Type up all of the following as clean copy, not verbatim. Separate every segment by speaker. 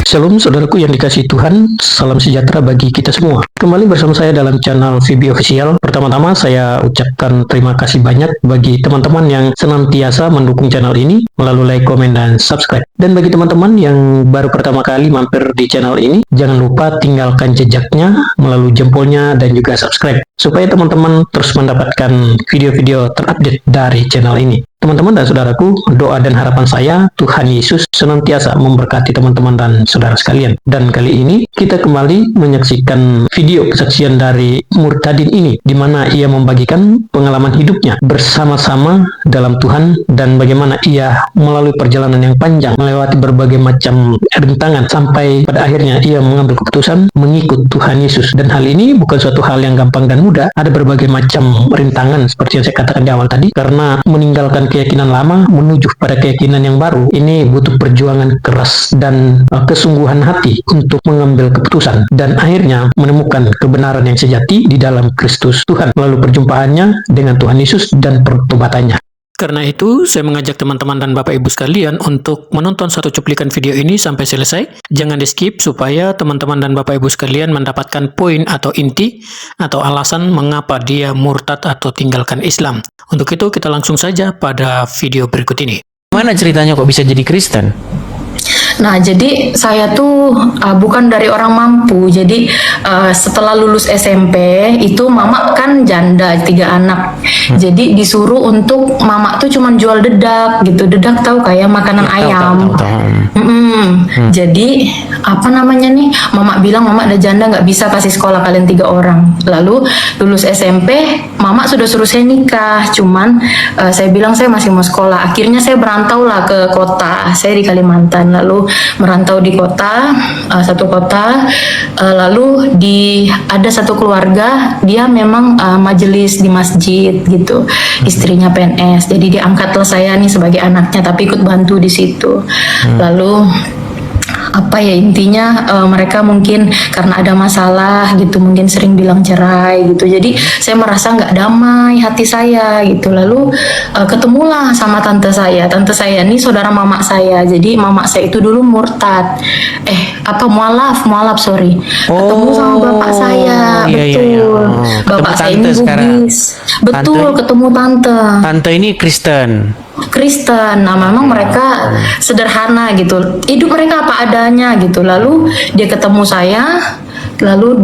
Speaker 1: Shalom saudaraku yang dikasihi Tuhan, salam sejahtera bagi kita semua. Kembali bersama saya dalam channel VB Official. Pertama-tama saya ucapkan terima kasih banyak bagi teman-teman yang senantiasa mendukung channel ini melalui like, komen, dan subscribe. Dan bagi teman-teman yang baru pertama kali mampir di channel ini, jangan lupa tinggalkan jejaknya melalui jempolnya dan juga subscribe, supaya teman-teman terus mendapatkan video-video terupdate dari channel ini. Teman-teman dan saudaraku, doa dan harapan saya Tuhan Yesus senantiasa memberkati teman-teman dan saudara sekalian. Dan kali ini kita kembali menyaksikan video kesaksian dari Murtadin ini, di mana ia membagikan pengalaman hidupnya bersama-sama dalam Tuhan dan bagaimana ia melalui perjalanan yang panjang, melewati berbagai macam rintangan sampai pada akhirnya ia mengambil keputusan mengikut Tuhan Yesus. Dan hal ini bukan suatu hal yang gampang dan mudah. Ada berbagai macam rintangan seperti yang saya katakan di awal tadi, karena meninggalkan keyakinan lama menuju pada keyakinan yang baru ini butuh perjuangan keras dan kesungguhan hati untuk mengambil keputusan dan akhirnya menemukan kebenaran yang sejati di dalam Kristus Tuhan melalui perjumpaannya dengan Tuhan Yesus dan pertobatannya. Karena itu, saya mengajak teman-teman dan Bapak Ibu sekalian untuk menonton satu cuplikan video ini sampai selesai. Jangan di-skip supaya teman-teman dan Bapak Ibu sekalian mendapatkan poin atau inti atau alasan mengapa dia murtad atau tinggalkan Islam. Untuk itu, kita langsung saja pada video berikut ini.
Speaker 2: Mana ceritanya kok bisa jadi Kristen?
Speaker 3: Nah, jadi saya tuh bukan dari orang mampu. Jadi setelah lulus SMP itu mama kan janda 3 anak. Jadi disuruh untuk mama tuh cuman jual dedak gitu. Dedak tahu kayak makanan ayam. Jadi apa namanya nih? Mama bilang mama ada janda nggak bisa kasih sekolah kalian 3 orang. Lalu lulus SMP, mama sudah suruh saya nikah. Cuman saya bilang saya masih mau sekolah. Akhirnya saya berantau lah ke kota. Saya di Kalimantan. Lalu merantau di kota, satu kota, lalu ada satu keluarga dia memang majelis di masjid gitu, istrinya PNS, jadi diangkatlah saya nih sebagai anaknya tapi ikut bantu di situ. Lalu apa ya intinya mereka mungkin karena ada masalah gitu mungkin sering bilang cerai gitu, jadi saya merasa nggak damai hati saya gitu. Lalu ketemulah sama tante saya ini saudara mama saya, jadi mama saya itu dulu murtad mualaf sorry. Ketemu sama bapak saya, betul. Bapak saya ini Bugis, betul. Ketemu tante ini Kristen. Nah memang mereka sederhana gitu, hidup mereka apa adanya gitu. Lalu dia ketemu saya, lalu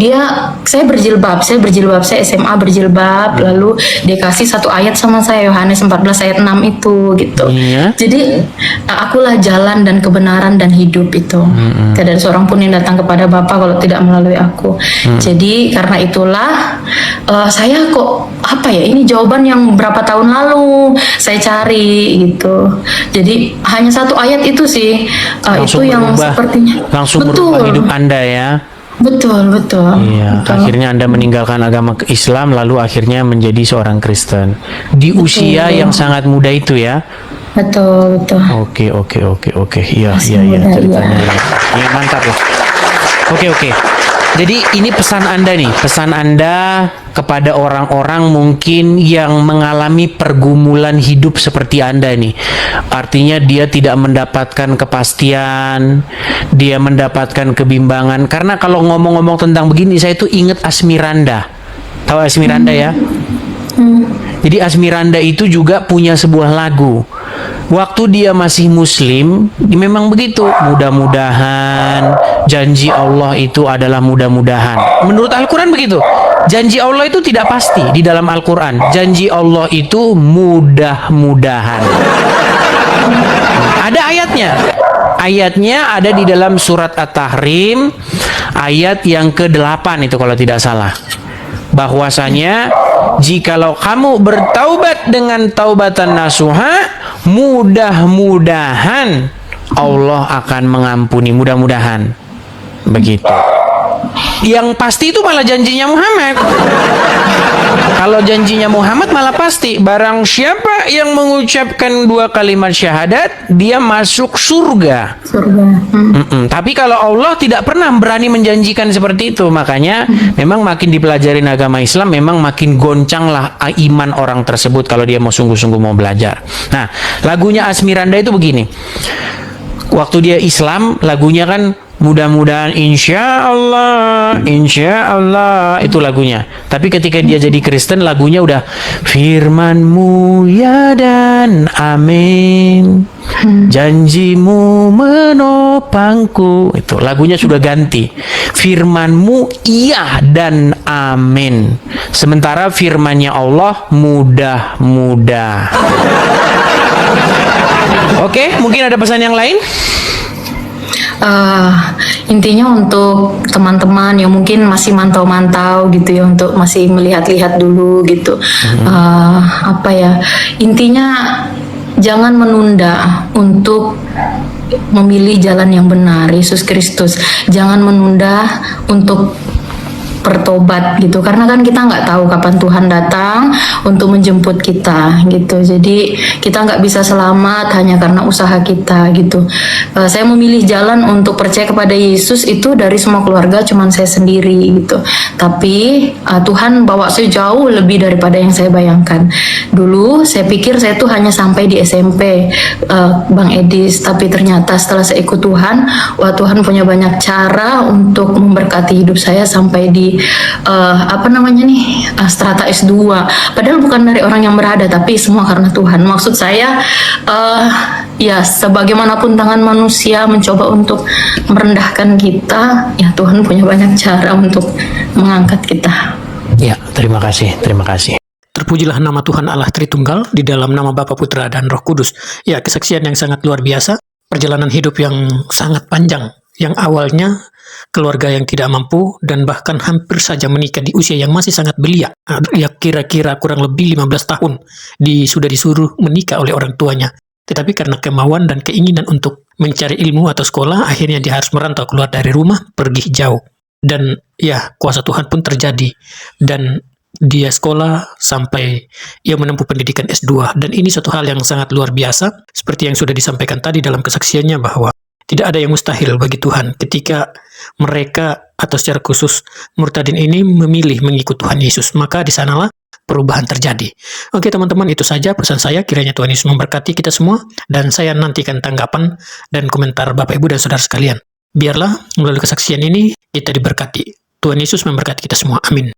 Speaker 3: saya berjilbab, saya SMA berjilbab, lalu dia kasih satu ayat sama saya, Yohanes 14 ayat 6 itu gitu. Jadi akulah jalan dan kebenaran dan hidup itu. Tidak ada seorang pun yang datang kepada Bapa kalau tidak melalui aku. Jadi karena itulah saya kok ini jawaban yang berapa tahun lalu saya cari gitu. Jadi hanya satu ayat itu sih, itu yang sepertinya langsung berubah hidup Anda ya. Betul. Iya, betul. Akhirnya Anda meninggalkan agama Islam lalu akhirnya menjadi seorang Kristen di usia yang sangat muda itu ya. Betul. Oke. Iya ceritanya. Ya, mantap lah. Oke. Jadi ini pesan Anda kepada orang-orang mungkin yang mengalami pergumulan hidup seperti Anda nih. Artinya dia tidak mendapatkan kepastian, dia mendapatkan kebimbangan. Karena kalau ngomong-ngomong tentang begini, saya tuh inget Asmiranda. Tahu Asmiranda ya? Jadi Asmiranda itu juga punya sebuah lagu. Waktu dia masih muslim, memang begitu. Mudah-mudahan, janji Allah itu adalah mudah-mudahan. Menurut Al-Quran begitu. Janji Allah itu tidak pasti di dalam Al-Quran. Janji Allah itu mudah-mudahan. Ada ayatnya. Ayatnya ada di dalam surat At-Tahrim, ayat yang ke-8 itu kalau tidak salah. Bahwasanya jikalau kamu bertaubat dengan taubatan nasuha, mudah-mudahan Allah akan mengampuni, mudah-mudahan. Begitu. Yang pasti itu malah janjinya Muhammad. Kalau janjinya Muhammad malah pasti, barang siapa yang mengucapkan 2 kalimat syahadat, dia masuk surga. Tapi kalau Allah tidak pernah berani menjanjikan seperti itu, makanya memang makin dipelajarin agama Islam, memang makin goncanglah iman orang tersebut kalau dia mau sungguh-sungguh mau belajar. Nah, lagunya Asmiranda itu begini. Waktu dia Islam, lagunya kan
Speaker 2: Mudah-mudahan insya Allah itu lagunya. Tapi ketika dia jadi Kristen, lagunya udah firman-Mu ya dan amin, janjimu menopangku. Itu lagunya sudah ganti, firman-Mu iya dan amin. Sementara firmannya Allah mudah-mudah. Oke, mungkin ada pesan yang lain?
Speaker 3: Intinya untuk teman-teman yang mungkin masih mantau-mantau gitu ya, untuk masih melihat-lihat dulu gitu. Apa ya, intinya jangan menunda untuk memilih jalan yang benar, Yesus Kristus. Jangan menunda untuk bertobat gitu, karena kan kita nggak tahu kapan Tuhan datang untuk menjemput kita gitu. Jadi kita nggak bisa selamat hanya karena usaha kita gitu. Saya memilih jalan untuk percaya kepada Yesus itu dari semua keluarga, cuman saya sendiri gitu. Tapi Tuhan bawa saya jauh lebih daripada yang saya bayangkan. Dulu saya pikir saya tuh hanya sampai di SMP, Bang Edis, tapi ternyata setelah saya ikut Tuhan, wah Tuhan punya banyak cara untuk memberkati hidup saya sampai di strata S2. Padahal bukan dari orang yang berada, tapi semua karena Tuhan. Maksud saya ya sebagaimanapun tangan manusia mencoba untuk merendahkan kita, ya Tuhan punya banyak cara untuk mengangkat kita.
Speaker 2: Ya, terima kasih.
Speaker 1: Terpujilah nama Tuhan Allah Tritunggal, di dalam nama Bapa, Putra, dan Roh Kudus. Ya, kesaksian yang sangat luar biasa, perjalanan hidup yang sangat panjang, yang awalnya keluarga yang tidak mampu dan bahkan hampir saja menikah di usia yang masih sangat belia. Ya, kira-kira kurang lebih 15 tahun sudah disuruh menikah oleh orang tuanya. Tetapi karena kemauan dan keinginan untuk mencari ilmu atau sekolah, akhirnya dia harus merantau keluar dari rumah, pergi jauh. Dan ya, kuasa Tuhan pun terjadi. Dan dia sekolah sampai ia menempuh pendidikan S2. Dan ini suatu hal yang sangat luar biasa, seperti yang sudah disampaikan tadi dalam kesaksiannya, bahwa tidak ada yang mustahil bagi Tuhan ketika mereka atau secara khusus murtadin ini memilih mengikut Tuhan Yesus. Maka di sanalah perubahan terjadi. Oke teman-teman, itu saja pesan saya. Kiranya Tuhan Yesus memberkati kita semua. Dan saya nantikan tanggapan dan komentar Bapak Ibu dan Saudara sekalian. Biarlah melalui kesaksian ini kita diberkati. Tuhan Yesus memberkati kita semua. Amin.